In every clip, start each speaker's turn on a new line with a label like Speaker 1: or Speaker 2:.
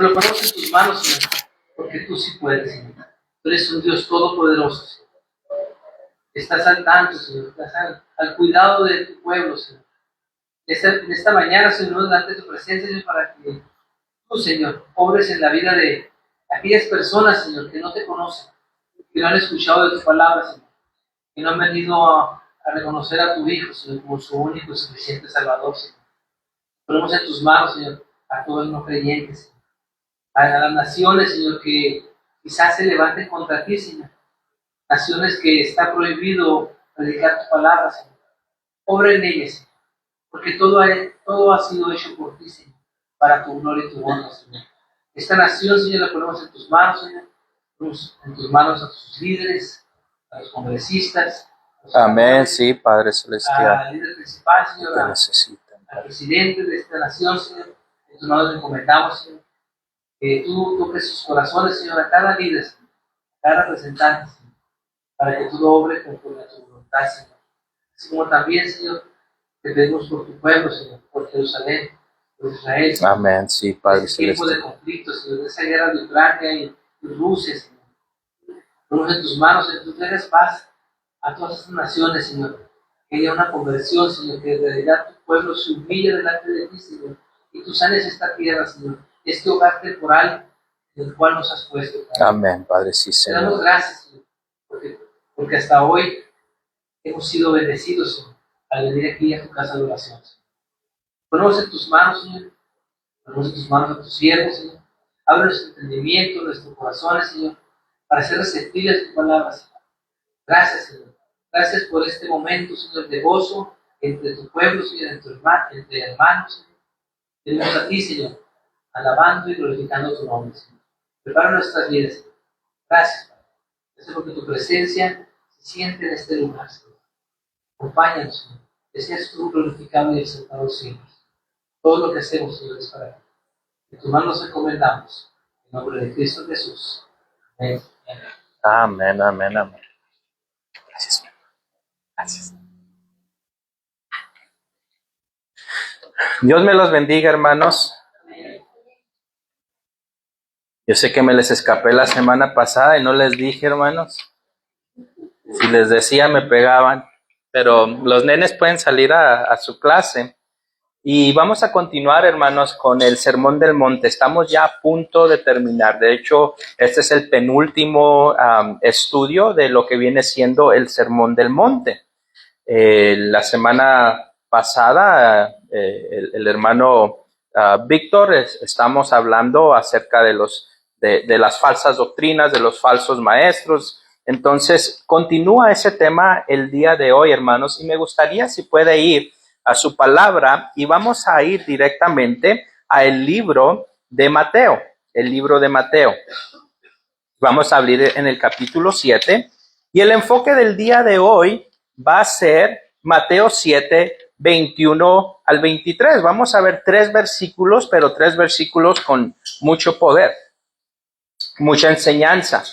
Speaker 1: Lo ponemos en tus manos, Señor, porque tú sí puedes, Señor. Tú eres un Dios todopoderoso, Señor. Estás al tanto, Señor. Estás al cuidado de tu pueblo, Señor. En esta mañana, Señor, delante de tu presencia, Señor, para que tú, Señor, obres en la vida de aquellas personas, Señor, que no te conocen, que no han escuchado de tu palabra, Señor, que no han venido a reconocer a tu Hijo, Señor, como su único y suficiente Salvador, Señor. Ponemos en tus manos, Señor, a todos los no creyentes, Señor. A las naciones, Señor, que quizás se levanten contra ti, Señor. Naciones que está prohibido predicar tu palabra, Señor. Obra en ellas, Señor, porque todo ha sido hecho por ti, Señor, para tu gloria y tu honra, Señor. Esta nación, Señor, la ponemos en tus manos, Señor. Ponemos en tus manos a tus líderes, a los congresistas.
Speaker 2: Amén, sí, Padre Celestial.
Speaker 1: Al líder principal, Señor,
Speaker 2: Te necesitan.
Speaker 1: al presidente de esta nación, Señor. En tus manos le encomendamos, Señor. Que tú toques sus corazones, Señor, a cada líder, Señor, a cada representante, Señor, para que tú lo obres conforme a tu voluntad, Señor. Así como también, Señor, te pedimos por tu pueblo, Señor, por Jerusalén, por Israel, Señor.
Speaker 2: Amén, sí, Padre
Speaker 1: Este tiempo de
Speaker 2: Celestial.
Speaker 1: conflicto, Señor, de esa guerra de Ucrania y Rusia, Señor. Ponemos en tus manos, Señor, tú traigas paz a todas estas naciones, Señor. Que haya una conversión, Señor, que en realidad tu pueblo se humille delante de ti, Señor, y tú sanes esta tierra, Señor, este hogar temporal en el cual nos has puesto, Padre.
Speaker 2: Amén, Padre, sí,
Speaker 1: Te damos
Speaker 2: Señor.
Speaker 1: gracias, Señor, porque hasta hoy hemos sido bendecidos, Señor, al venir aquí a tu casa de oración, Señor. Ponemos en tus manos, Señor, ponemos en tus manos a tus siervos, Señor. Abre nuestro entendimiento, nuestros corazones, Señor, para ser receptibles a tu palabra, Señor. Gracias, Señor. Gracias por este momento, Señor, de gozo entre tu pueblo, Señor, entre hermanos, Señor. Venimos a ti, Señor, alabando y glorificando tu nombre, Señor. Prepara nuestras vidas, Señor. Gracias, Padre. Gracias porque tu presencia se siente en este lugar, Señor. Acompáñanos, Señor. Que seas tú glorificado y exaltado siempre. Todo lo que hacemos, Señor, es para ti. En tus manos nos encomendamos. En nombre de Cristo Jesús. Amén.
Speaker 2: Amén, amén, amén. Gracias, mi hermano. Gracias. Dios me los bendiga, hermanos. Yo sé que me les escapé la semana pasada y no les dije, hermanos. Si les decía, me pegaban. Pero los nenes pueden salir a su clase. Y vamos a continuar, hermanos, con el Sermón del Monte. Estamos ya a punto de terminar. De hecho, este es el penúltimo estudio de lo que viene siendo el Sermón del Monte. La semana pasada, el hermano Víctor, estamos hablando acerca de las falsas doctrinas, de los falsos maestros. Entonces, continúa ese tema el día de hoy, hermanos, y me gustaría si puede ir a su palabra y vamos a ir directamente al libro de Mateo, el libro de Mateo. Vamos a abrir en el capítulo 7 y el enfoque del día de hoy va a ser Mateo 7, 21 al 23. Vamos a ver 3 versículos, pero 3 versículos con mucho poder, mucha enseñanza.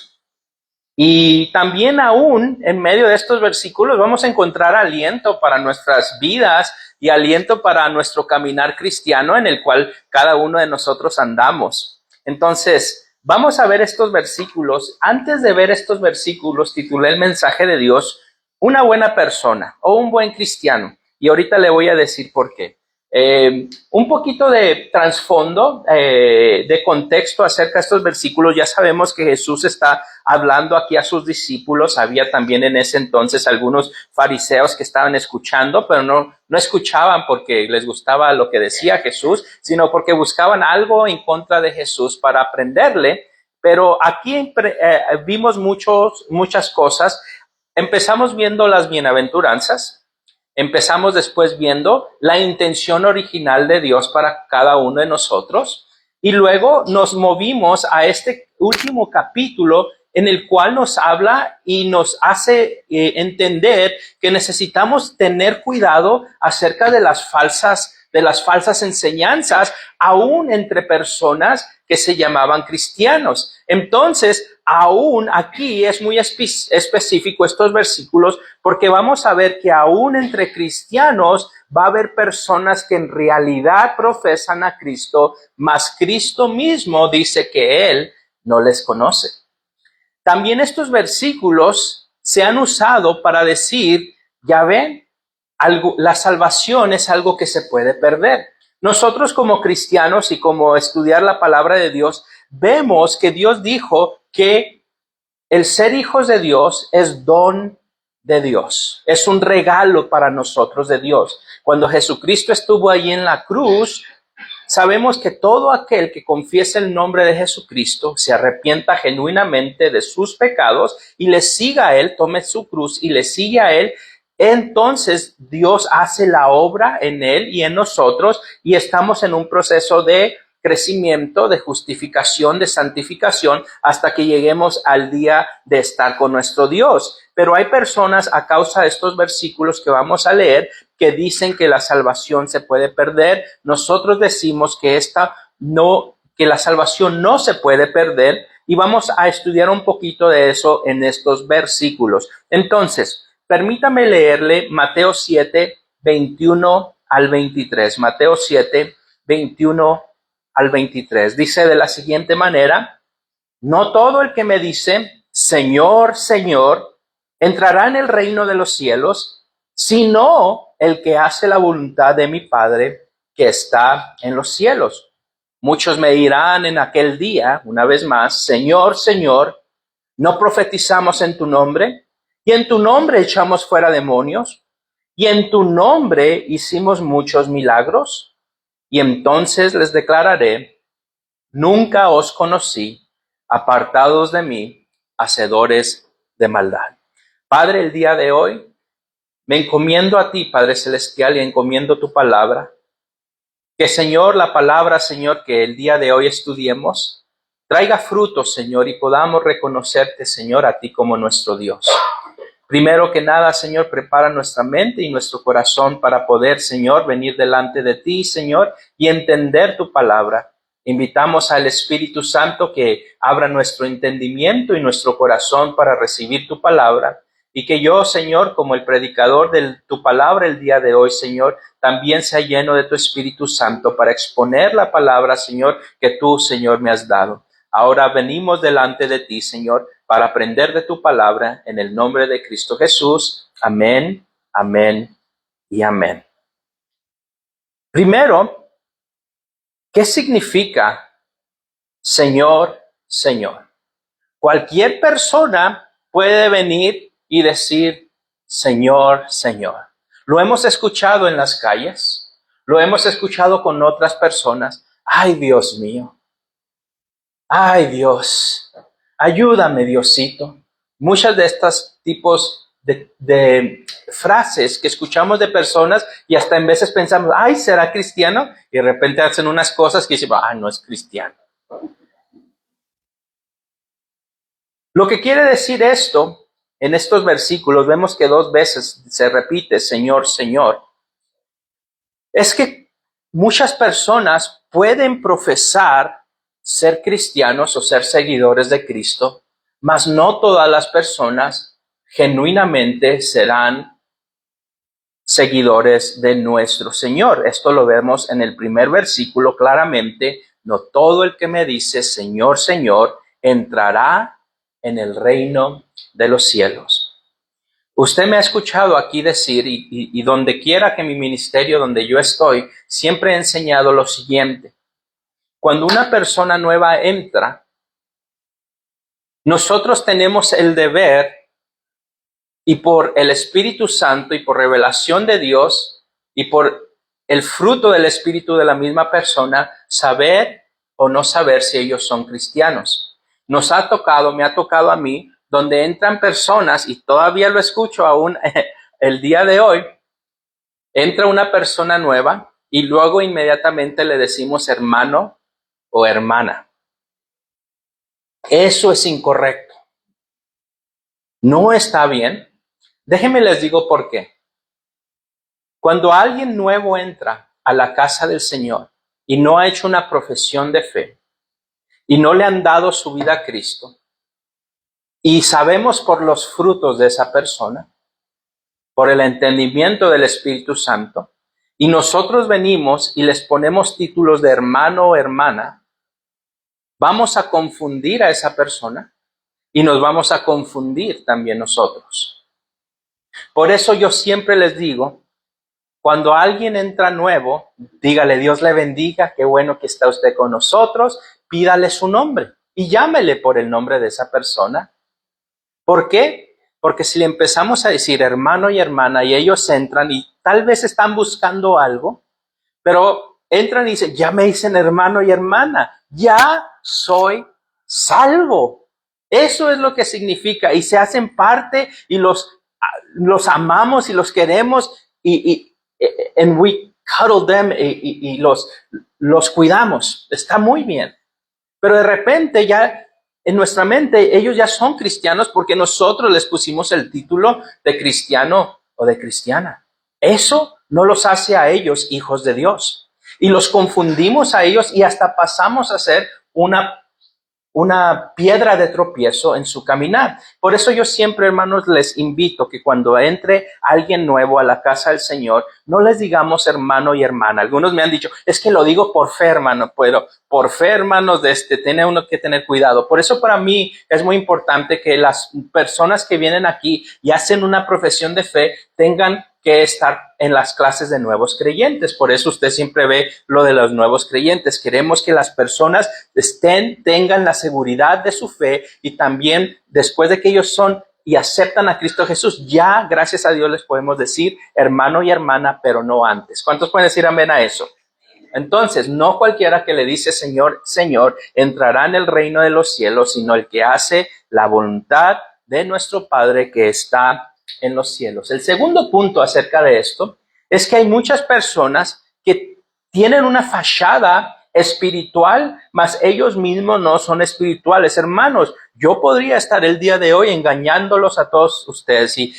Speaker 2: Y también aún en medio de estos versículos vamos a encontrar aliento para nuestras vidas y aliento para nuestro caminar cristiano en el cual cada uno de nosotros andamos. Entonces, vamos a ver estos versículos. Antes de ver estos versículos, titulé el mensaje de Dios, una buena persona o un buen cristiano. Y ahorita le voy a decir por qué. Un poquito de trasfondo, de contexto acerca de estos versículos. Ya sabemos que Jesús está hablando aquí a sus discípulos. Había también en ese entonces algunos fariseos que estaban escuchando, pero no escuchaban porque les gustaba lo que decía Jesús, sino porque buscaban algo en contra de Jesús para aprenderle. Pero aquí vimos muchas cosas. Empezamos viendo las bienaventuranzas. Empezamos después viendo la intención original de Dios para cada uno de nosotros y luego nos movimos a este último capítulo en el cual nos habla y nos hace entender que necesitamos tener cuidado acerca de las falsas de las falsas enseñanzas, aún entre personas que se llamaban cristianos. Entonces, aún aquí es muy específico estos versículos, porque vamos a ver que aún entre cristianos va a haber personas que en realidad profesan a Cristo, mas Cristo mismo dice que Él no les conoce. También estos versículos se han usado para decir, ya ven, la salvación es algo que se puede perder. Nosotros como cristianos y como estudiar la palabra de Dios, vemos que Dios dijo que el ser hijos de Dios es don de Dios. Es un regalo para nosotros de Dios. Cuando Jesucristo estuvo ahí en la cruz, sabemos que todo aquel que confiese el nombre de Jesucristo, se arrepienta genuinamente de sus pecados y le siga a Él, tome su cruz y le sigue a Él, entonces Dios hace la obra en Él y en nosotros y estamos en un proceso de crecimiento, de justificación, de santificación, hasta que lleguemos al día de estar con nuestro Dios. Pero hay personas a causa de estos versículos que vamos a leer que dicen que la salvación se puede perder. Nosotros decimos que que la salvación no se puede perder y vamos a estudiar un poquito de eso en estos versículos. Entonces, permítame leerle Mateo 7, 21 al 23. Mateo 7, 21 al 23. Dice de la siguiente manera: no todo el que me dice, Señor, Señor, entrará en el reino de los cielos, sino el que hace la voluntad de mi Padre que está en los cielos. Muchos me dirán en aquel día, una vez más, Señor, Señor, ¿no profetizamos en tu nombre? Y en tu nombre echamos fuera demonios, y en tu nombre hicimos muchos milagros. Y entonces les declararé, nunca os conocí, apartados de mí, hacedores de maldad. Padre, el día de hoy me encomiendo a ti, Padre Celestial, y encomiendo tu palabra. Que, Señor, la palabra, Señor, que el día de hoy estudiemos, traiga frutos, Señor, y podamos reconocerte, Señor, a ti como nuestro Dios. Primero que nada, Señor, prepara nuestra mente y nuestro corazón para poder, Señor, venir delante de ti, Señor, y entender tu palabra. Invitamos al Espíritu Santo que abra nuestro entendimiento y nuestro corazón para recibir tu palabra. Y que yo, Señor, como el predicador de tu palabra el día de hoy, Señor, también sea lleno de tu Espíritu Santo para exponer la palabra, Señor, que tú, Señor, me has dado. Ahora venimos delante de ti, Señor, para aprender de tu palabra en el nombre de Cristo Jesús. Amén, amén y amén. Primero, ¿qué significa Señor, Señor? Cualquier persona puede venir y decir Señor, Señor. Lo hemos escuchado en las calles, lo hemos escuchado con otras personas. Ay, Dios mío. Ay, Dios, ayúdame, Diosito. Muchas de estos tipos de frases que escuchamos de personas y hasta en veces pensamos, ay, ¿será cristiano? Y de repente hacen unas cosas que dicen, no es cristiano. Lo que quiere decir esto, en estos versículos, vemos que 2 veces se repite, Señor, Señor. Es que muchas personas pueden profesar ser cristianos o ser seguidores de Cristo, mas no todas las personas genuinamente serán seguidores de nuestro Señor. Esto lo vemos en el primer versículo claramente. No todo el que me dice Señor, Señor, entrará en el reino de los cielos. Usted me ha escuchado aquí decir, y donde quiera que mi ministerio, donde yo estoy, siempre he enseñado lo siguiente. Cuando una persona nueva entra, nosotros tenemos el deber, y por el Espíritu Santo y por revelación de Dios y por el fruto del Espíritu de la misma persona, saber o no saber si ellos son cristianos. Me ha tocado a mí, donde entran personas, y todavía lo escucho aún el día de hoy, entra una persona nueva y luego inmediatamente le decimos hermano o hermana. Eso es incorrecto. No está bien. Déjenme les digo por qué. Cuando alguien nuevo entra a la casa del Señor y no ha hecho una profesión de fe y no le han dado su vida a Cristo, y sabemos por los frutos de esa persona, por el entendimiento del Espíritu Santo, y nosotros venimos y les ponemos títulos de hermano o hermana, vamos a confundir a esa persona y nos vamos a confundir también nosotros. Por eso yo siempre les digo, cuando alguien entra nuevo, dígale: Dios le bendiga, qué bueno que está usted con nosotros, pídale su nombre y llámele por el nombre de esa persona. ¿Por qué? Porque si le empezamos a decir hermano y hermana y ellos entran y tal vez están buscando algo, pero entran y dicen: ya me dicen hermano y hermana, ya soy salvo. Eso es lo que significa, y se hacen parte y los amamos y los queremos and we cuddle them y los cuidamos. Está muy bien. Pero de repente ya en nuestra mente ellos ya son cristianos porque nosotros les pusimos el título de cristiano o de cristiana. Eso no los hace a ellos hijos de Dios. Y los confundimos a ellos y hasta pasamos a ser una piedra de tropiezo en su caminar. Por eso yo siempre, hermanos, les invito que cuando entre alguien nuevo a la casa del Señor, no les digamos hermano y hermana. Algunos me han dicho: es que lo digo por fe, hermano. Pero por fe, hermanos, tiene uno que tener cuidado. Por eso para mí es muy importante que las personas que vienen aquí y hacen una profesión de fe tengan que estar en las clases de nuevos creyentes. Por eso usted siempre ve lo de los nuevos creyentes. Queremos que las personas tengan la seguridad de su fe, y también después de que ellos son y aceptan a Cristo Jesús, ya gracias a Dios les podemos decir hermano y hermana, pero no antes. ¿Cuántos pueden decir amén a eso? Entonces, no cualquiera que le dice Señor, Señor, entrará en el reino de los cielos, sino el que hace la voluntad de nuestro Padre que está en los cielos. El segundo punto acerca de esto es que hay muchas personas que tienen una fachada espiritual, mas ellos mismos no son espirituales. Hermanos, yo podría estar el día de hoy engañándolos a todos ustedes, y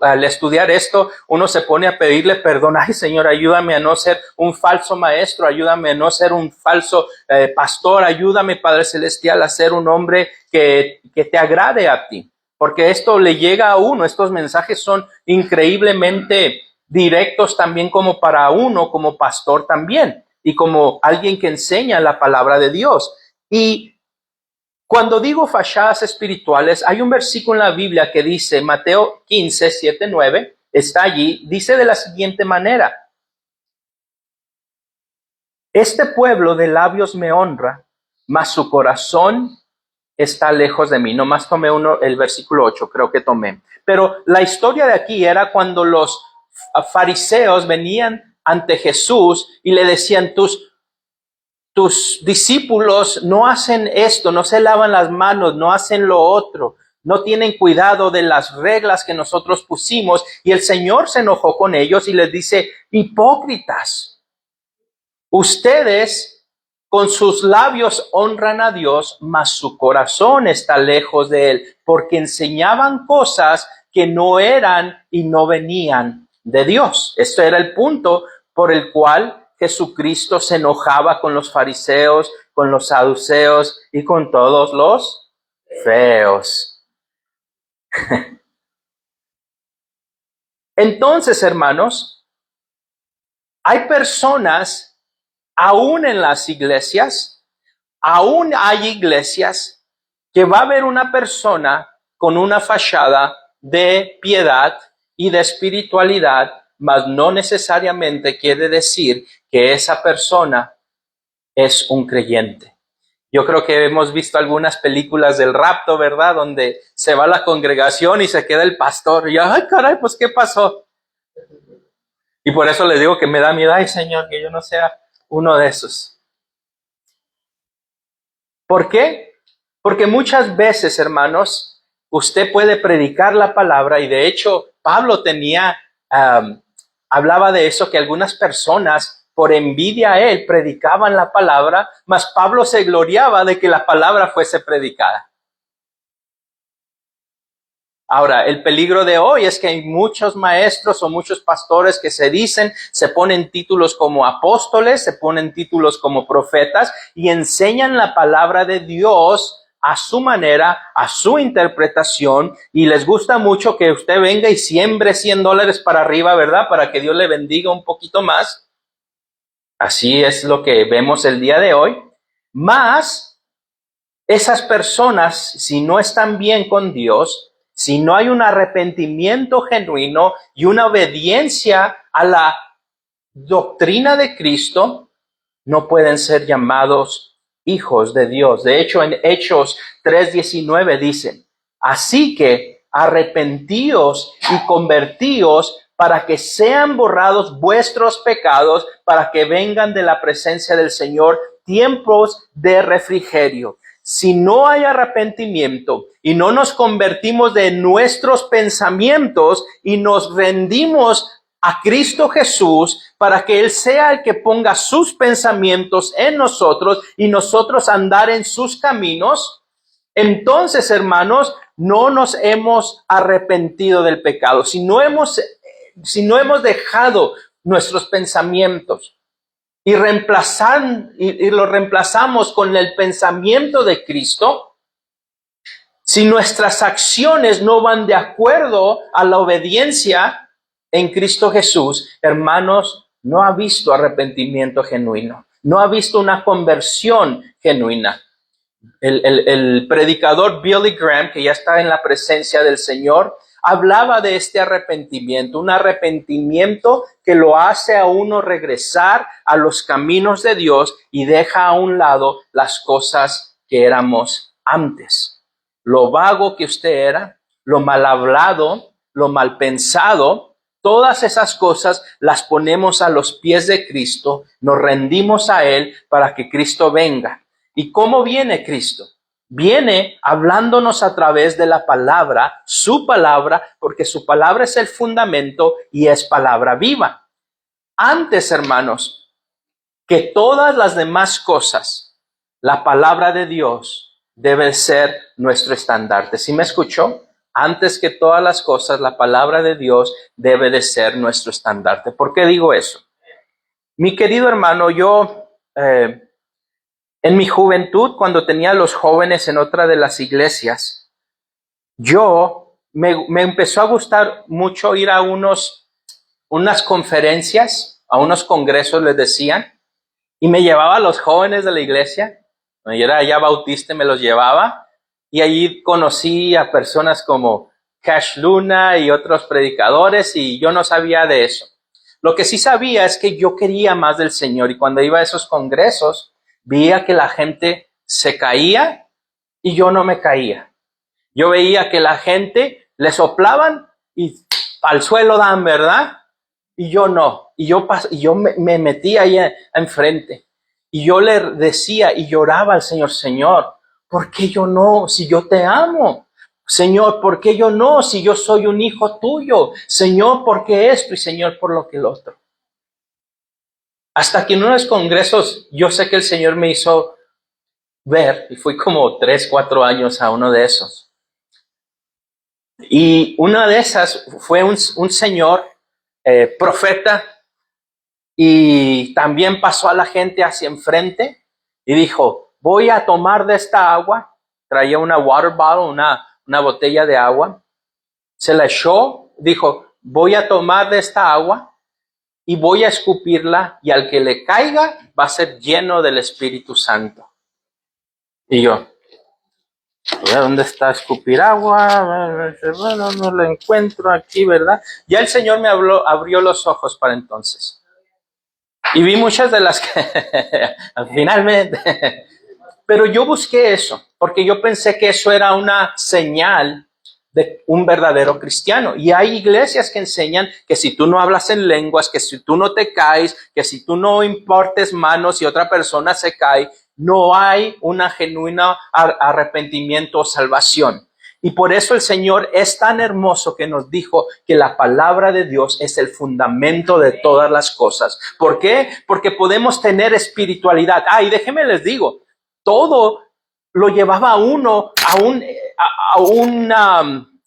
Speaker 2: al estudiar esto, uno se pone a pedirle perdón. Ay, Señor, ayúdame a no ser un falso maestro, ayúdame a no ser un falso pastor, ayúdame, Padre Celestial, a ser un hombre que te agrade a ti. Porque esto le llega a uno, estos mensajes son increíblemente directos también, como para uno, como pastor también, y como alguien que enseña la palabra de Dios. Y cuando digo fachadas espirituales, hay un versículo en la Biblia que dice, Mateo 15, 7, 9, está allí, dice de la siguiente manera: este pueblo de labios me honra, mas su corazón está lejos de mí. Nomás tomé el versículo 8, creo que tomé. Pero la historia de aquí era cuando los fariseos venían ante Jesús y le decían: tus discípulos no hacen esto, no se lavan las manos, no hacen lo otro, no tienen cuidado de las reglas que nosotros pusimos. Y el Señor se enojó con ellos y les dice: hipócritas, ustedes con sus labios honran a Dios, mas su corazón está lejos de Él, porque enseñaban cosas que no eran y no venían de Dios. Este era el punto por el cual Jesucristo se enojaba con los fariseos, con los saduceos y con todos los feos. Entonces, hermanos, hay personas, aún en las iglesias, aún hay iglesias que va a haber una persona con una fachada de piedad y de espiritualidad, mas no necesariamente quiere decir que esa persona es un creyente. Yo creo que hemos visto algunas películas del rapto, ¿verdad? Donde se va la congregación y se queda el pastor. Y ay, caray, pues ¿qué pasó? Y por eso les digo que me da miedo. Ay, Señor, que yo no sea uno de esos. ¿Por qué? Porque muchas veces, hermanos, usted puede predicar la palabra, y de hecho Pablo hablaba de eso, que algunas personas por envidia a él predicaban la palabra, mas Pablo se gloriaba de que la palabra fuese predicada. Ahora, el peligro de hoy es que hay muchos maestros o muchos pastores que se ponen títulos como apóstoles, se ponen títulos como profetas y enseñan la palabra de Dios a su manera, a su interpretación, y les gusta mucho que usted venga y siembre $100 para arriba, ¿verdad? Para que Dios le bendiga un poquito más. Así es lo que vemos el día de hoy. Más, esas personas, si no están bien con Dios, si no hay un arrepentimiento genuino y una obediencia a la doctrina de Cristo, no pueden ser llamados hijos de Dios. De hecho, en Hechos 3:19 dicen, así que arrepentíos y convertíos para que sean borrados vuestros pecados, para que vengan de la presencia del Señor tiempos de refrigerio. Si no hay arrepentimiento y no nos convertimos de nuestros pensamientos y nos rendimos a Cristo Jesús para que Él sea el que ponga sus pensamientos en nosotros y nosotros andar en sus caminos, entonces, hermanos, no nos hemos arrepentido del pecado. Si no hemos dejado nuestros pensamientos y lo reemplazamos con el pensamiento de Cristo, si nuestras acciones no van de acuerdo a la obediencia en Cristo Jesús, hermanos, no ha visto arrepentimiento genuino, no ha visto una conversión genuina. El predicador Billy Graham, que ya está en la presencia del Señor, hablaba de este arrepentimiento, un arrepentimiento que lo hace a uno regresar a los caminos de Dios y deja a un lado las cosas que éramos antes. Lo vago que usted era, lo mal hablado, lo mal pensado, todas esas cosas las ponemos a los pies de Cristo, nos rendimos a Él para que Cristo venga. ¿Y cómo viene Cristo? Viene hablándonos a través de la palabra, su palabra, porque su palabra es el fundamento y es palabra viva. Antes, hermanos, que todas las demás cosas, la palabra de Dios debe ser nuestro estandarte. ¿Sí me escuchó? Antes que todas las cosas, la palabra de Dios debe de ser nuestro estandarte. ¿Por qué digo eso? Mi querido hermano, yo en mi juventud, cuando tenía a los jóvenes en otra de las iglesias, me empezó a gustar mucho ir a unas conferencias, a unos congresos les decían, y me llevaba a los jóvenes de la iglesia. Cuando yo era ya bautista, me los llevaba, y allí conocí a personas como Cash Luna y otros predicadores, y yo no sabía de eso. Lo que sí sabía es que yo quería más del Señor, y cuando iba a esos congresos, veía que la gente se caía y yo no me caía. Yo veía que la gente le soplaban y al suelo dan, ¿verdad? Y yo no. Y yo me metí ahí enfrente. Y yo le decía y lloraba al Señor, Señor, ¿por qué yo no? Si yo te amo. Señor, ¿por qué yo no? Si yo soy un hijo tuyo. Señor, ¿por qué esto? Y Señor, por lo que el otro. Hasta que en unos congresos yo sé que el Señor me hizo ver, y fui como 3, 4 años a uno de esos. Y una de esas fue un señor profeta, y también pasó a la gente hacia enfrente y dijo, voy a tomar de esta agua. Traía una water bottle, una botella de agua. Se la echó, dijo, voy a tomar de esta agua y voy a escupirla, y al que le caiga va a ser lleno del Espíritu Santo. Y yo, ¿dónde está escupir agua? Bueno, no la encuentro aquí, ¿verdad? Ya el Señor me abrió los ojos para entonces. Y vi muchas de las que finalmente. Pero yo busqué eso, porque yo pensé que eso era una señal de un verdadero cristiano. Y hay iglesias que enseñan que si tú no hablas en lenguas, que si tú no te caes, que si tú no impartes manos y otra persona se cae, no hay una genuina arrepentimiento o salvación. Y por eso el Señor es tan hermoso que nos dijo que la palabra de Dios es el fundamento de todas las cosas. ¿Por qué? Porque podemos tener espiritualidad. Y déjenme les digo, todo lo llevaba a uno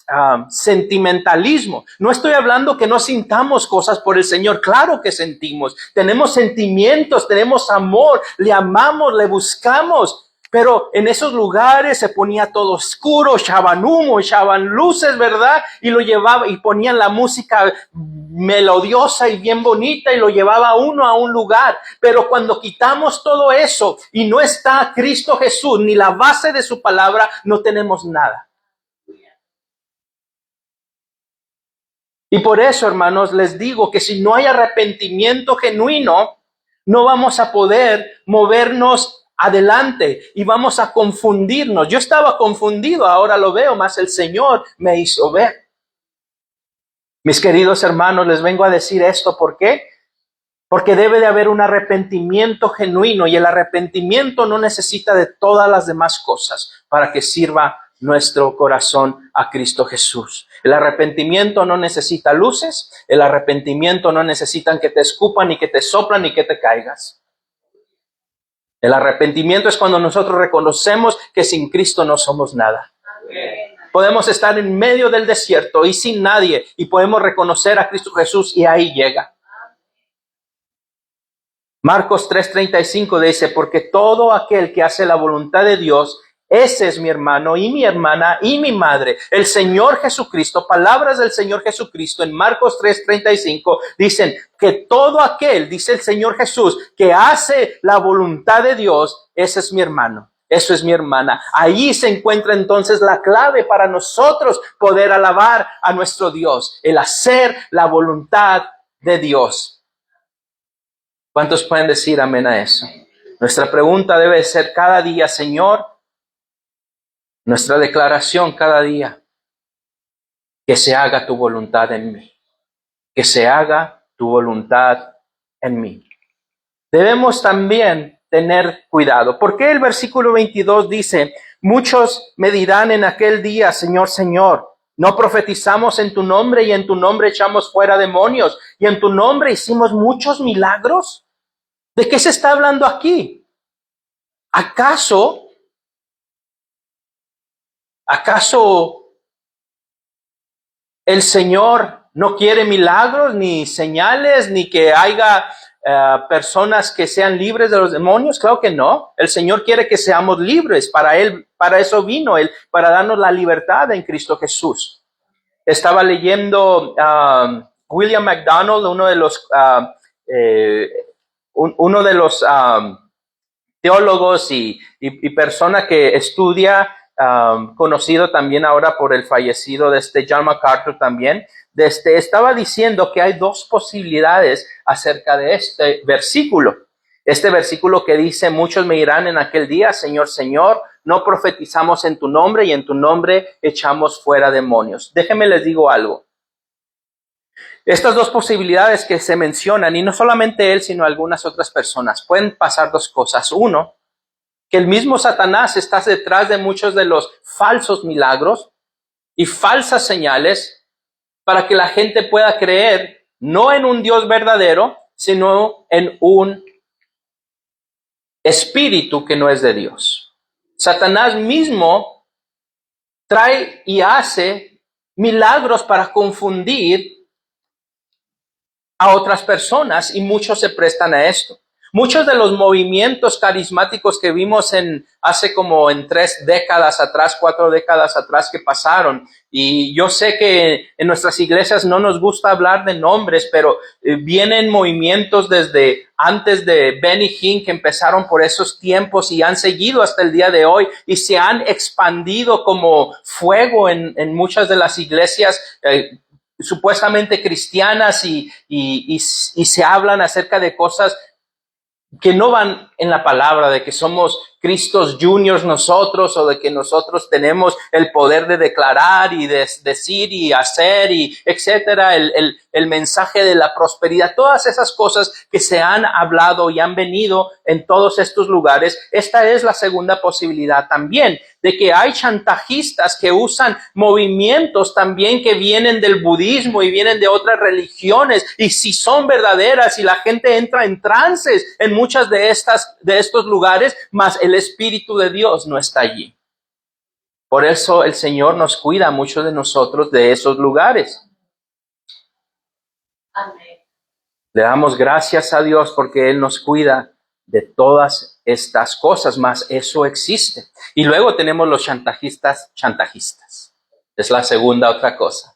Speaker 2: a sentimentalismo. No estoy hablando que no sintamos cosas por el Señor. Claro que sentimos. Tenemos sentimientos, tenemos amor, le amamos, le buscamos. Pero en esos lugares se ponía todo oscuro, echaban humo, echaban luces, ¿verdad? Y lo llevaba y ponían la música melodiosa y bien bonita y lo llevaba uno a un lugar. Pero cuando quitamos todo eso y no está Cristo Jesús ni la base de su palabra, no tenemos nada. Y por eso, hermanos, les digo que si no hay arrepentimiento genuino, no vamos a poder movernos adelante y vamos a confundirnos. Yo estaba confundido, ahora lo veo, más el Señor me hizo ver. Mis queridos hermanos, les vengo a decir esto, ¿por qué? Porque debe de haber un arrepentimiento genuino y el arrepentimiento no necesita de todas las demás cosas para que sirva nuestro corazón a Cristo Jesús. El arrepentimiento no necesita luces, el arrepentimiento no necesita que te escupan, ni que te soplan, ni que te caigas. El arrepentimiento es cuando nosotros reconocemos que sin Cristo no somos nada. Podemos estar en medio del desierto y sin nadie y podemos reconocer a Cristo Jesús y ahí llega. Marcos 3:35 dice, porque todo aquel que hace la voluntad de Dios, ese es mi hermano y mi hermana y mi madre. El Señor Jesucristo, palabras del Señor Jesucristo en Marcos 3:35 dicen que todo aquel, dice el Señor Jesús, que hace la voluntad de Dios, ese es mi hermano. Eso es mi hermana. Ahí se encuentra entonces la clave para nosotros poder alabar a nuestro Dios, el hacer la voluntad de Dios. ¿Cuántos pueden decir amén a eso? Nuestra pregunta debe ser cada día, Señor, nuestra declaración cada día, que se haga tu voluntad en mí, que se haga tu voluntad en mí. Debemos también tener cuidado. ¿Por qué el versículo 22 dice, muchos me dirán en aquel día, Señor, Señor, no profetizamos en tu nombre y en tu nombre echamos fuera demonios y en tu nombre hicimos muchos milagros? ¿De qué se está hablando aquí? ¿Acaso el Señor no quiere milagros, ni señales, ni que haya personas que sean libres de los demonios? Claro que no. El Señor quiere que seamos libres. Para eso vino Él, para darnos la libertad en Cristo Jesús. Estaba leyendo William MacDonald, uno de los teólogos y persona que estudia, conocido también ahora por el fallecido John MacArthur también, estaba diciendo que hay dos posibilidades acerca de este versículo. Este versículo que dice, muchos me dirán en aquel día, Señor, Señor, no profetizamos en tu nombre y en tu nombre echamos fuera demonios. Déjenme les digo algo. Estas dos posibilidades que se mencionan, y no solamente él, sino algunas otras personas, pueden pasar dos cosas. Uno, que el mismo Satanás está detrás de muchos de los falsos milagros y falsas señales para que la gente pueda creer no en un Dios verdadero, sino en un espíritu que no es de Dios. Satanás mismo trae y hace milagros para confundir a otras personas y muchos se prestan a esto. Muchos de los movimientos carismáticos que vimos hace como en 3 décadas atrás, 4 décadas atrás que pasaron, y yo sé que en nuestras iglesias no nos gusta hablar de nombres, pero vienen movimientos desde antes de Benny Hinn que empezaron por esos tiempos y han seguido hasta el día de hoy y se han expandido como fuego en muchas de las iglesias supuestamente cristianas y se hablan acerca de cosas que no van en la palabra, de que somos Cristos Juniors nosotros, o de que nosotros tenemos el poder de declarar y de decir y hacer y etcétera, el mensaje de la prosperidad, todas esas cosas que se han hablado y han venido en todos estos lugares. Esta es la segunda posibilidad también, de que hay chantajistas que usan movimientos también que vienen del budismo y vienen de otras religiones, y si son verdaderas y la gente entra en trances en muchas de estos lugares, mas el Espíritu de Dios no está allí. Por eso el Señor nos cuida a muchos de nosotros de esos lugares.
Speaker 3: Amén.
Speaker 2: Le damos gracias a Dios porque Él nos cuida de todas estas cosas, más eso existe. Y luego tenemos los chantajistas. Es la segunda otra cosa.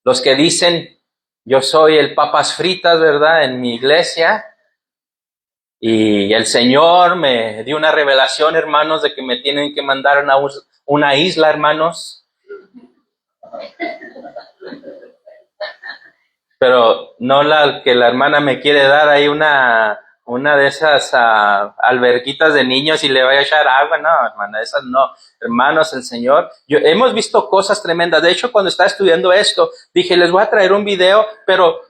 Speaker 2: Los que dicen, yo soy el papas fritas, ¿verdad? En mi iglesia. Y el Señor me dio una revelación, hermanos, de que me tienen que mandar a una isla, hermanos. Pero no la que la hermana me quiere dar ahí una de esas alberquitas de niños y le vaya a echar agua. No, hermana, esas no. Hermanos, el Señor, hemos visto cosas tremendas. De hecho, cuando estaba estudiando esto, dije, les voy a traer un video, pero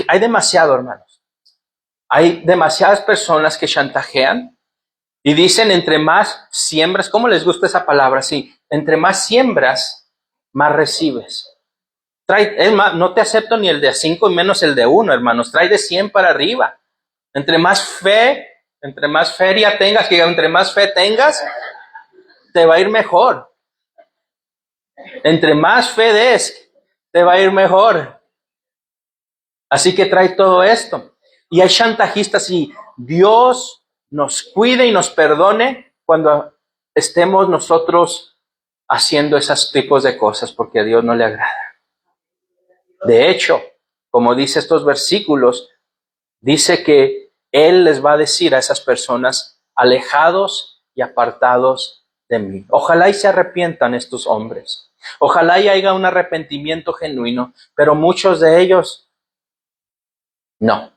Speaker 2: hay demasiado, hermanos. Hay demasiadas personas que chantajean y dicen, entre más siembras, ¿cómo les gusta esa palabra? Sí, entre más siembras, más recibes. Es más, no te acepto ni el de 5 y menos el de 1, hermanos. Trae de 100 para arriba. Entre más feria tengas, que entre más fe tengas, te va a ir mejor. Entre más fe des, te va a ir mejor. Así que trae todo esto. Y hay chantajistas y Dios nos cuide y nos perdone cuando estemos nosotros haciendo esos tipos de cosas, porque a Dios no le agrada. De hecho, como dice estos versículos, dice que Él les va a decir a esas personas, alejados y apartados de mí. Ojalá y se arrepientan estos hombres. Ojalá y haya un arrepentimiento genuino, pero muchos de ellos no.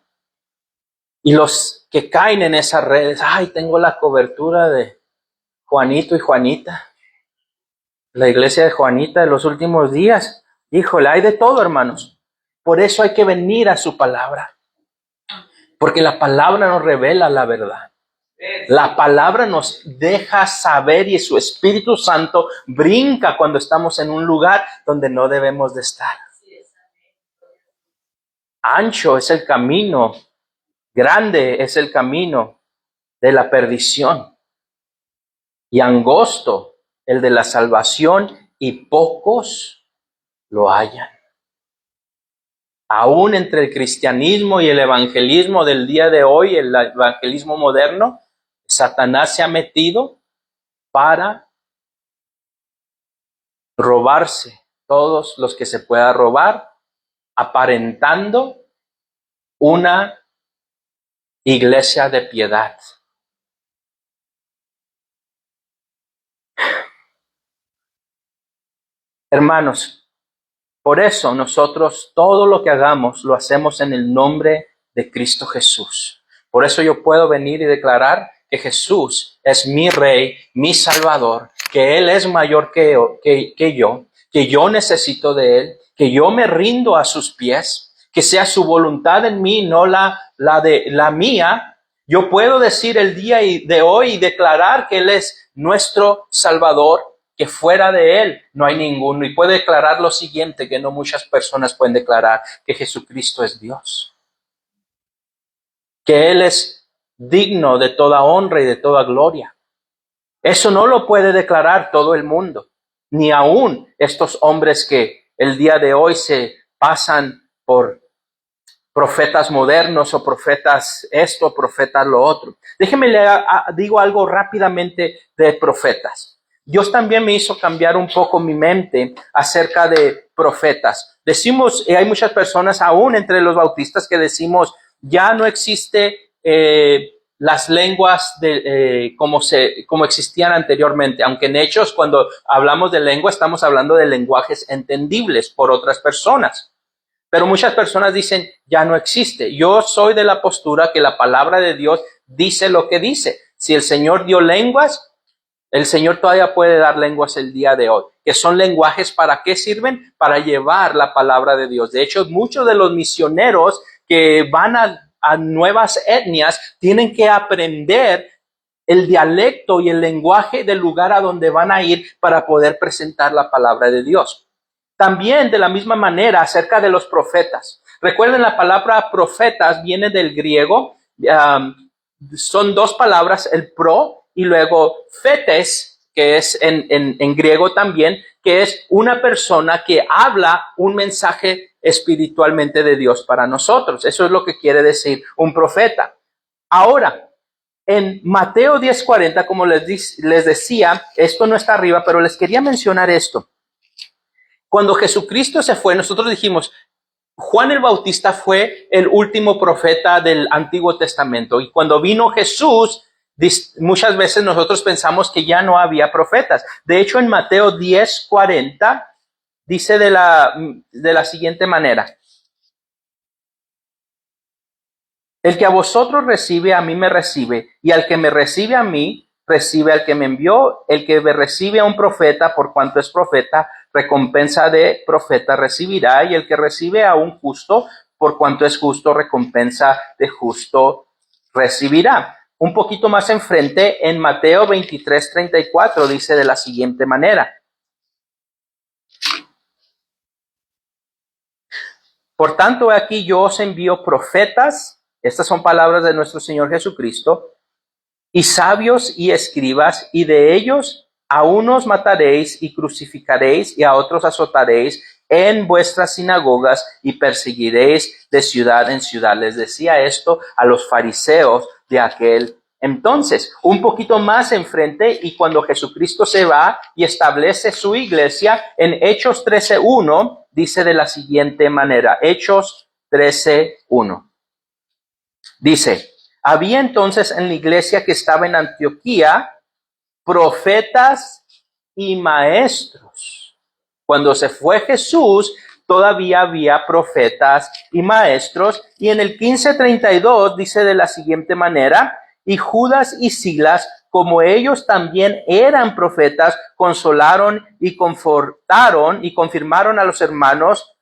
Speaker 2: Y los que caen en esas redes, ay, tengo la cobertura de Juanito y Juanita, la iglesia de Juanita de los últimos días. Híjole, hay de todo, hermanos. Por eso hay que venir a su palabra. Porque la palabra nos revela la verdad. La palabra nos deja saber y su Espíritu Santo brinca cuando estamos en un lugar donde no debemos de estar. Ancho es el camino, grande es el camino de la perdición y angosto el de la salvación y pocos lo hallan. Aún entre el cristianismo y el evangelismo del día de hoy, el evangelismo moderno, Satanás se ha metido para robarse todos los que se pueda robar, aparentando una iglesia de piedad. Hermanos, por eso nosotros todo lo que hagamos lo hacemos en el nombre de Cristo Jesús. Por eso yo puedo venir y declarar que Jesús es mi Rey, mi Salvador, que Él es mayor que yo, que yo necesito de Él, que yo me rindo a sus pies, que sea su voluntad en mí, no la mía. Yo puedo decir el día de hoy y declarar que Él es nuestro Salvador, que fuera de Él no hay ninguno. Y puede declarar lo siguiente, que no muchas personas pueden declarar, que Jesucristo es Dios. Que Él es digno de toda honra y de toda gloria. Eso no lo puede declarar todo el mundo, ni aún estos hombres que el día de hoy se pasan por profetas modernos o profetas esto, profetas lo otro. Déjenme digo algo rápidamente de profetas. Dios también me hizo cambiar un poco mi mente acerca de profetas. Decimos, hay muchas personas aún entre los bautistas que decimos, ya no existe las lenguas como existían anteriormente, aunque en hechos cuando hablamos de lengua estamos hablando de lenguajes entendibles por otras personas. Pero muchas personas dicen, ya no existe. Yo soy de la postura que la palabra de Dios dice lo que dice. Si el Señor dio lenguas, el Señor todavía puede dar lenguas el día de hoy. ¿Que son lenguajes para qué sirven? Para llevar la palabra de Dios. De hecho, muchos de los misioneros que van a nuevas etnias tienen que aprender el dialecto y el lenguaje del lugar a donde van a ir para poder presentar la palabra de Dios. También de la misma manera acerca de los profetas. Recuerden, la palabra profetas viene del griego. Son dos palabras, el pro y luego fetes, que es en griego también, que es una persona que habla un mensaje espiritualmente de Dios para nosotros. Eso es lo que quiere decir un profeta. Ahora, en Mateo 10:40, como les decía, esto no está arriba, pero les quería mencionar esto. Cuando Jesucristo se fue, nosotros dijimos, Juan el Bautista fue el último profeta del Antiguo Testamento. Y cuando vino Jesús, muchas veces nosotros pensamos que ya no había profetas. De hecho, en Mateo 10:40 dice de la siguiente manera. El que a vosotros recibe, a mí me recibe, y al que me recibe a mí, recibe al que me envió. El que recibe a un profeta, por cuanto es profeta, recompensa de profeta recibirá, y el que recibe a un justo, por cuanto es justo, recompensa de justo recibirá. Un poquito más enfrente, en Mateo 23:34, dice de la siguiente manera. Por tanto, aquí yo os envío profetas, estas son palabras de nuestro Señor Jesucristo, y sabios y escribas, y de ellos a unos mataréis y crucificaréis, y a otros azotaréis en vuestras sinagogas, y perseguiréis de ciudad en ciudad. Les decía esto a los fariseos de aquel entonces. Un poquito más enfrente, y cuando Jesucristo se va y establece su iglesia, en Hechos 13:1, dice de la siguiente manera, Hechos 13:1. Dice, había entonces en la iglesia que estaba en Antioquía profetas y maestros. Cuando se fue Jesús, todavía había profetas y maestros. Y en el 15:32 dice de la siguiente manera, y Judas y Silas, como ellos también eran profetas, consolaron y confortaron y confirmaron a los hermanos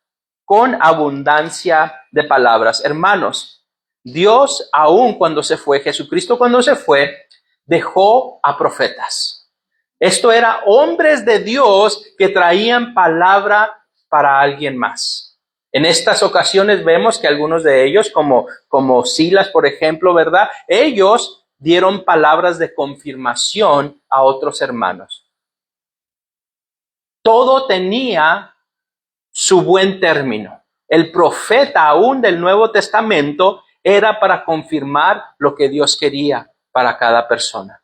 Speaker 2: con abundancia de palabras. Hermanos, Dios, aun cuando se fue, Jesucristo cuando se fue, dejó a profetas. Esto era hombres de Dios que traían palabra para alguien más. En estas ocasiones vemos que algunos de ellos, como Silas, por ejemplo, ¿verdad? Ellos dieron palabras de confirmación a otros hermanos. Todo tenía su buen término. El profeta aún del Nuevo Testamento era para confirmar lo que Dios quería para cada persona.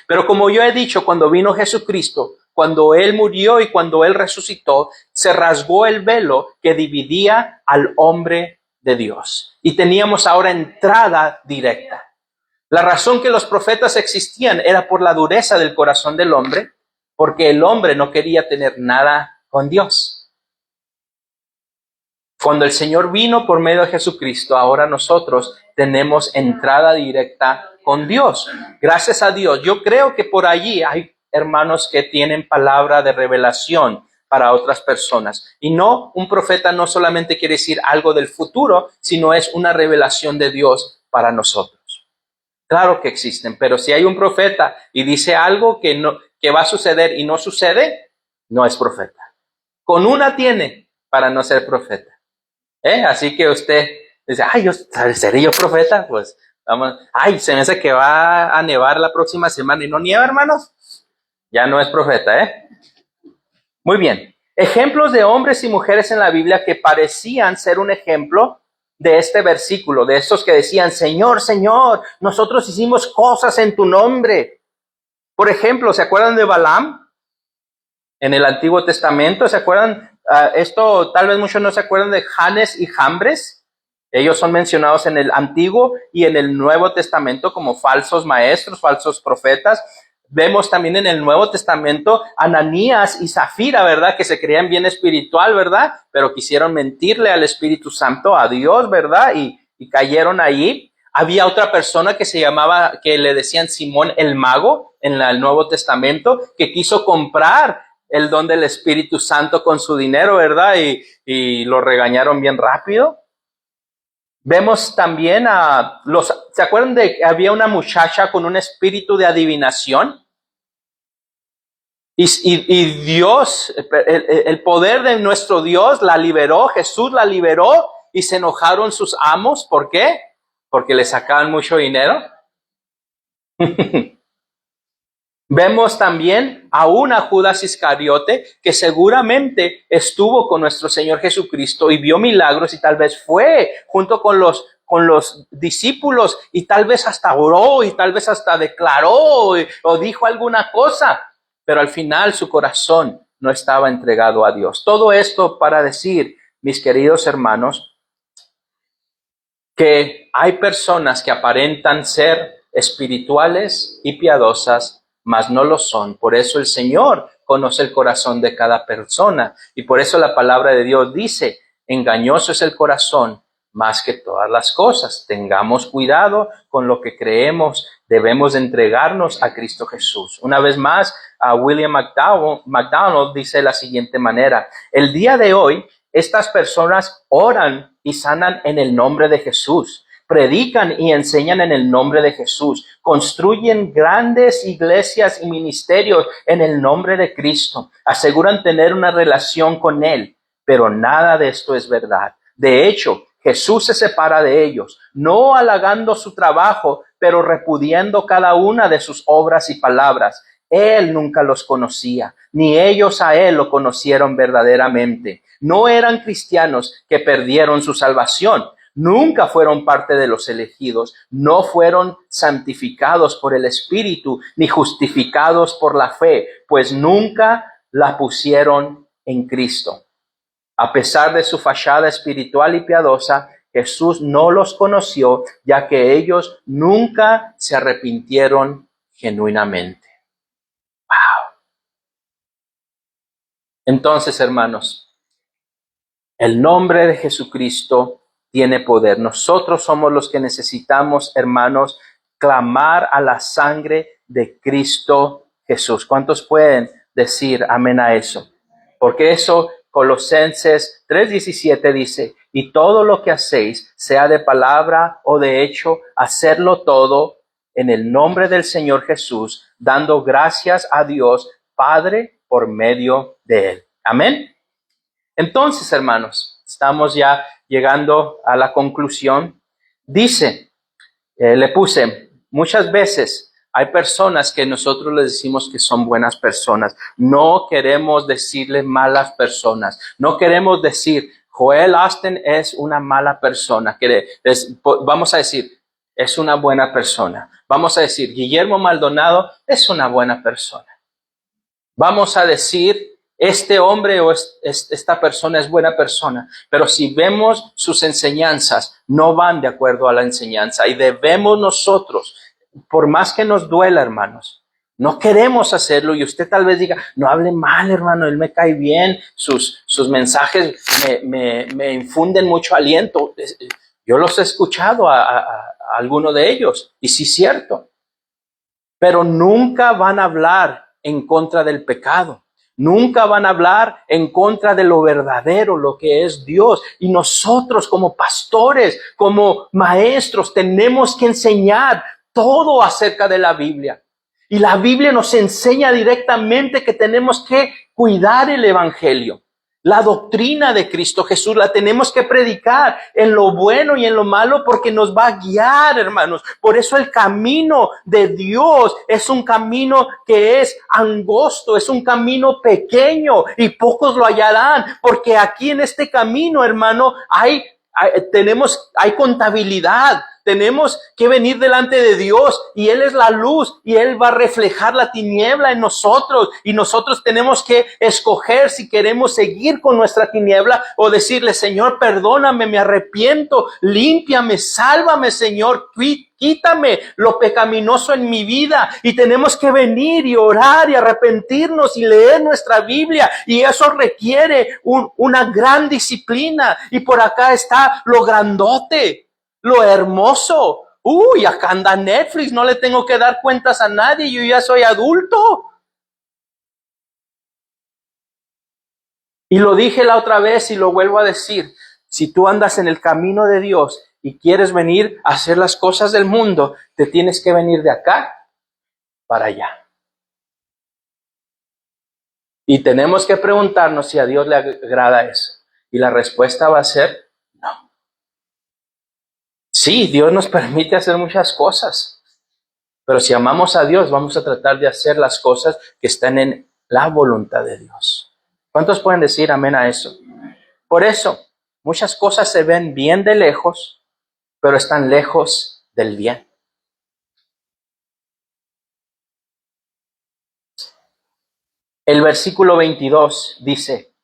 Speaker 2: Pero como yo he dicho, cuando vino Jesucristo, cuando Él murió y cuando Él resucitó, se rasgó el velo que dividía al hombre de Dios. Y teníamos ahora entrada directa. La razón que los profetas existían era por la dureza del corazón del hombre, porque el hombre no quería tener nada con Dios. Cuando el Señor vino por medio de Jesucristo, ahora nosotros tenemos entrada directa con Dios. Gracias a Dios. Yo creo que por allí hay hermanos que tienen palabra de revelación para otras personas. Y no, un profeta no solamente quiere decir algo del futuro, sino es una revelación de Dios para nosotros. Claro que existen, pero si hay un profeta y dice algo que va a suceder y no sucede, no es profeta. Con una tiene para no ser profeta. Así que usted dice, ¿seré yo profeta? Pues vamos, se me hace que va a nevar la próxima semana y no nieva, hermanos. Ya no es profeta, Muy bien. Ejemplos de hombres y mujeres en la Biblia que parecían ser un ejemplo de este versículo, de estos que decían, Señor, Señor, nosotros hicimos cosas en tu nombre. Por ejemplo, ¿se acuerdan de Balaam? En el Antiguo Testamento, ¿se acuerdan? Esto tal vez muchos no se acuerdan de Janes y Jambres. Ellos son mencionados en el Antiguo y en el Nuevo Testamento como falsos maestros, falsos profetas. Vemos también en el Nuevo Testamento Ananías y Zafira, ¿verdad? Que se creían bien espiritual, ¿verdad? Pero quisieron mentirle al Espíritu Santo, a Dios, ¿verdad? Y cayeron ahí. Había otra persona que le decían Simón el Mago en el Nuevo Testamento, que quiso comprar el don del Espíritu Santo con su dinero, ¿verdad? Y lo regañaron bien rápido. Vemos también ¿se acuerdan de que había una muchacha con un espíritu de adivinación? Y Dios, el poder de nuestro Dios la liberó, Jesús la liberó y se enojaron sus amos. ¿Por qué? Porque le sacaban mucho dinero. Vemos también aún a Judas Iscariote, que seguramente estuvo con nuestro Señor Jesucristo y vio milagros y tal vez fue junto con los discípulos y tal vez hasta oró y tal vez hasta declaró o dijo alguna cosa, pero al final su corazón no estaba entregado a Dios. Todo esto para decir, mis queridos hermanos, que hay personas que aparentan ser espirituales y piadosas, mas no lo son. Por eso el Señor conoce el corazón de cada persona y por eso la palabra de Dios dice, engañoso es el corazón más que todas las cosas. Tengamos cuidado con lo que creemos, debemos entregarnos a Cristo Jesús. Una vez más, a William McDonald dice de la siguiente manera, el día de hoy, estas personas oran y sanan en el nombre de Jesús. Predican y enseñan en el nombre de Jesús. Construyen grandes iglesias y ministerios en el nombre de Cristo. Aseguran tener una relación con Él, pero nada de esto es verdad. De hecho, Jesús se separa de ellos, no halagando su trabajo, pero repudiando cada una de sus obras y palabras. Él nunca los conocía, ni ellos a Él lo conocieron verdaderamente. No eran cristianos que perdieron su salvación. Nunca fueron parte de los elegidos, no fueron santificados por el Espíritu, ni justificados por la fe, pues nunca la pusieron en Cristo. A pesar de su fachada espiritual y piadosa, Jesús no los conoció, ya que ellos nunca se arrepintieron genuinamente. Wow. Entonces, hermanos, el nombre de Jesucristo tiene poder. Nosotros somos los que necesitamos, hermanos, clamar a la sangre de Cristo Jesús. ¿Cuántos pueden decir amén a eso? Porque eso, Colosenses 3:17 dice, y todo lo que hacéis, sea de palabra o de hecho, hacerlo todo en el nombre del Señor Jesús, dando gracias a Dios Padre por medio de Él. Amén. Entonces, hermanos, estamos ya llegando a la conclusión. Dice, le puse, muchas veces hay personas que nosotros les decimos que son buenas personas. No queremos decirles malas personas. No queremos decir, Joel Austin es una mala persona. Vamos a decir, es una buena persona. Vamos a decir, Guillermo Maldonado es una buena persona. Vamos a decir, este hombre o esta persona es buena persona, pero si vemos sus enseñanzas, no van de acuerdo a la enseñanza y debemos nosotros, por más que nos duela, hermanos, no queremos hacerlo y usted tal vez diga, no hable mal, hermano, él me cae bien, sus mensajes me infunden mucho aliento. Yo los he escuchado a alguno de ellos y sí es cierto, pero nunca van a hablar en contra del pecado. Nunca van a hablar en contra de lo verdadero, lo que es Dios. Y nosotros como pastores, como maestros, tenemos que enseñar todo acerca de la Biblia. Y la Biblia nos enseña directamente que tenemos que cuidar el evangelio. La doctrina de Cristo Jesús la tenemos que predicar en lo bueno y en lo malo porque nos va a guiar, hermanos. Por eso el camino de Dios es un camino que es angosto, es un camino pequeño y pocos lo hallarán. Porque aquí en este camino, hermano, hay contabilidad. Tenemos que venir delante de Dios y Él es la luz y Él va a reflejar la tiniebla en nosotros y nosotros tenemos que escoger si queremos seguir con nuestra tiniebla o decirle, Señor, perdóname, me arrepiento, límpiame, sálvame, Señor, quítame lo pecaminoso en mi vida. Y tenemos que venir y orar y arrepentirnos y leer nuestra Biblia y eso requiere una gran disciplina. Y por acá está lo grandote, lo hermoso. Uy, acá anda Netflix, no le tengo que dar cuentas a nadie, yo ya soy adulto. Y lo dije la otra vez y lo vuelvo a decir, si tú andas en el camino de Dios y quieres venir a hacer las cosas del mundo, te tienes que venir de acá para allá. Y tenemos que preguntarnos si a Dios le agrada eso. Y la respuesta va a ser no. Sí, Dios nos permite hacer muchas cosas, Pero si amamos a Dios, vamos a tratar de hacer las cosas que están en la voluntad de Dios. ¿Cuántos pueden decir amén a eso? Por eso, muchas cosas se ven bien de lejos, pero están lejos del bien. El versículo 22 dice,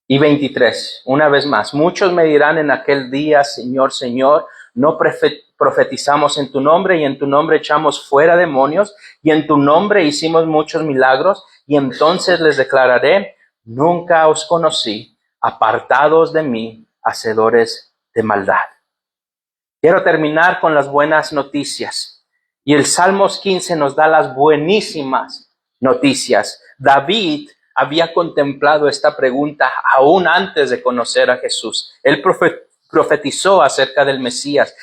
Speaker 2: y 23, una vez más, muchos me dirán en aquel día, Señor, Señor, no profetizamos en tu nombre y en tu nombre echamos fuera demonios y en tu nombre hicimos muchos milagros y entonces les declararé, nunca os conocí, apartados de mí, hacedores de maldad. Quiero terminar con las buenas noticias y el Salmos 15 nos da las buenísimas noticias. David había contemplado esta pregunta aún antes de conocer a Jesús. Él profetizó acerca del Mesías,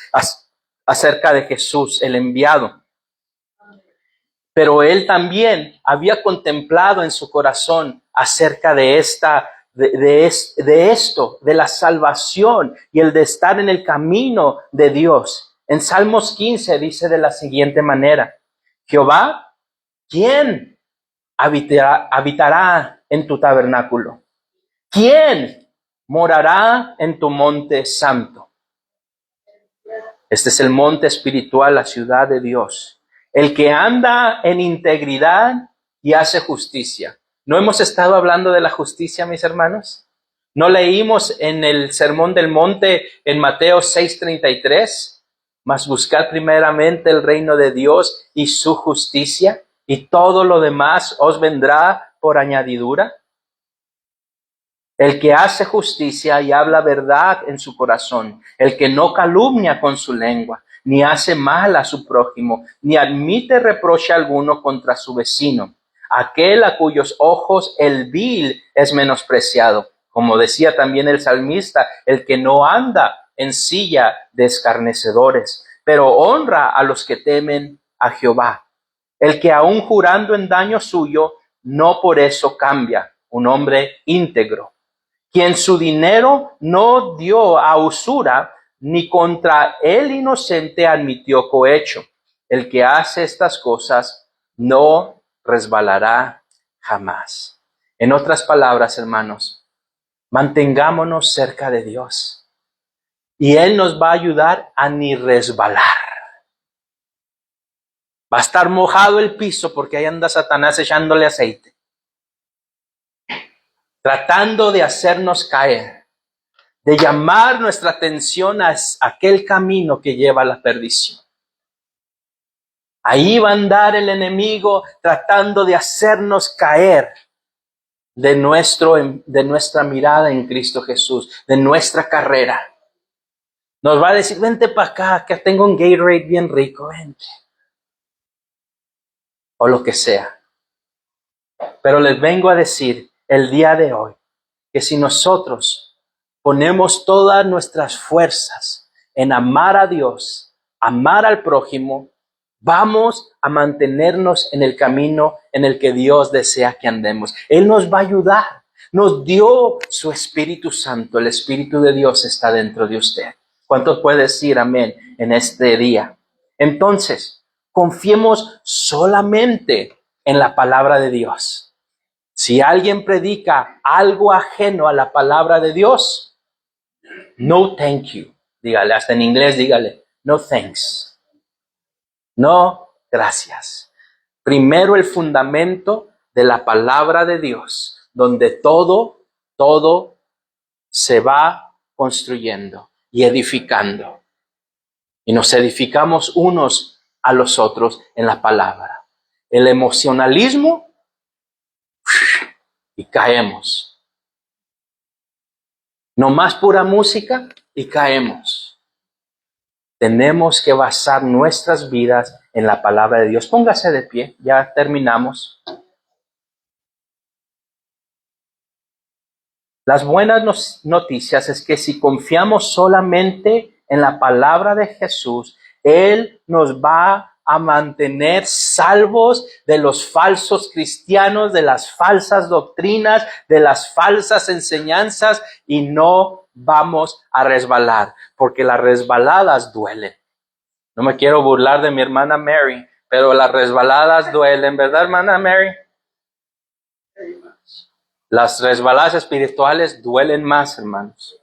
Speaker 2: acerca de Jesús, el enviado. Pero él también había contemplado en su corazón acerca de esto, de la salvación y el de estar en el camino de Dios. En Salmos 15 dice de la siguiente manera, Jehová, ¿quién habitará en tu tabernáculo? ¿Quién morará en tu monte santo? Este es el monte espiritual, la ciudad de Dios. El que anda en integridad y hace justicia. ¿No hemos estado hablando de la justicia, mis hermanos? ¿No leímos en el Sermón del Monte en Mateo 6:33? Mas buscad primeramente el reino de Dios y su justicia, y todo lo demás os vendrá por añadidura. El que hace justicia y habla verdad en su corazón, el que no calumnia con su lengua, ni hace mal a su prójimo, ni admite reproche alguno contra su vecino, aquel a cuyos ojos el vil es menospreciado. Como decía también el salmista, el que no anda en silla de escarnecedores, pero honra a los que temen a Jehová. El que aun jurando en daño suyo, no por eso cambia, un hombre íntegro. Quien su dinero no dio a usura, ni contra el inocente admitió cohecho. El que hace estas cosas no resbalará jamás. En otras palabras, hermanos, mantengámonos cerca de Dios y Él nos va a ayudar a ni resbalar. Va a estar mojado el piso porque ahí anda Satanás echándole aceite, tratando de hacernos caer, de llamar nuestra atención a aquel camino que lleva a la perdición. Ahí va a andar el enemigo tratando de hacernos caer de nuestra mirada en Cristo Jesús, de nuestra carrera. Nos va a decir, vente para acá, que tengo un Gatorade bien rico, vente. O lo que sea. Pero les vengo a decir el día de hoy que si nosotros ponemos todas nuestras fuerzas en amar a Dios, amar al prójimo, vamos a mantenernos en el camino en el que Dios desea que andemos. Él nos va a ayudar. Nos dio su Espíritu Santo. El Espíritu de Dios está dentro de usted. ¿Cuántos puede decir amén en este día? Entonces, confiemos solamente en la palabra de Dios. Si alguien predica algo ajeno a la palabra de Dios, no thank you. Dígale, hasta en inglés dígale, no thanks. No, gracias. Primero el fundamento de la palabra de Dios, donde todo se va construyendo y edificando. Y nos edificamos unos a los otros en la palabra. El emocionalismo, y caemos. No más pura música y caemos. Tenemos que basar nuestras vidas en la palabra de Dios. Póngase de pie, ya terminamos. Las buenas noticias es que si confiamos solamente en la palabra de Jesús, Él nos va a mantener salvos de los falsos cristianos, de las falsas doctrinas, de las falsas enseñanzas, y no vamos a resbalar, porque las resbaladas duelen. No me quiero burlar de mi hermana Mary, Pero las resbaladas duelen, ¿verdad, hermana Mary? Las resbaladas espirituales duelen más, hermanos,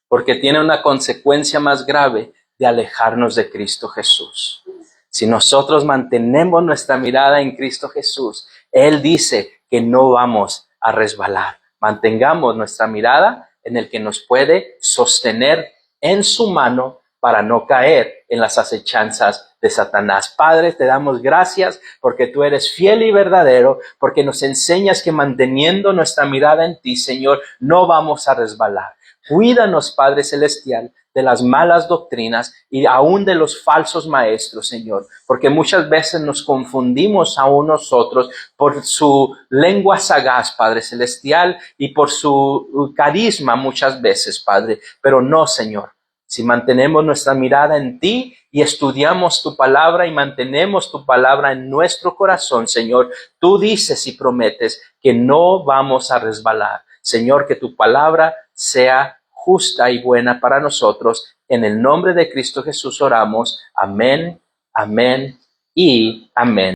Speaker 2: porque tienen una consecuencia más grave de alejarnos de Cristo Jesús. Si nosotros mantenemos nuestra mirada en Cristo Jesús, Él dice que no vamos a resbalar. Mantengamos nuestra mirada en el que nos puede sostener en su mano para no caer en las acechanzas de Satanás. Padre, te damos gracias porque tú eres fiel y verdadero, porque nos enseñas que manteniendo nuestra mirada en ti, Señor, no vamos a resbalar. Cuídanos, Padre Celestial, de las malas doctrinas y aún de los falsos maestros, Señor, porque muchas veces nos confundimos aún nosotros por su lengua sagaz, Padre Celestial, y por su carisma muchas veces, Padre, pero no, Señor. Si mantenemos nuestra mirada en ti y estudiamos tu palabra y mantenemos tu palabra en nuestro corazón, Señor, tú dices y prometes que no vamos a resbalar. Señor, que tu palabra sea justa y buena para nosotros. En el nombre de Cristo Jesús oramos. Amén, amén y amén.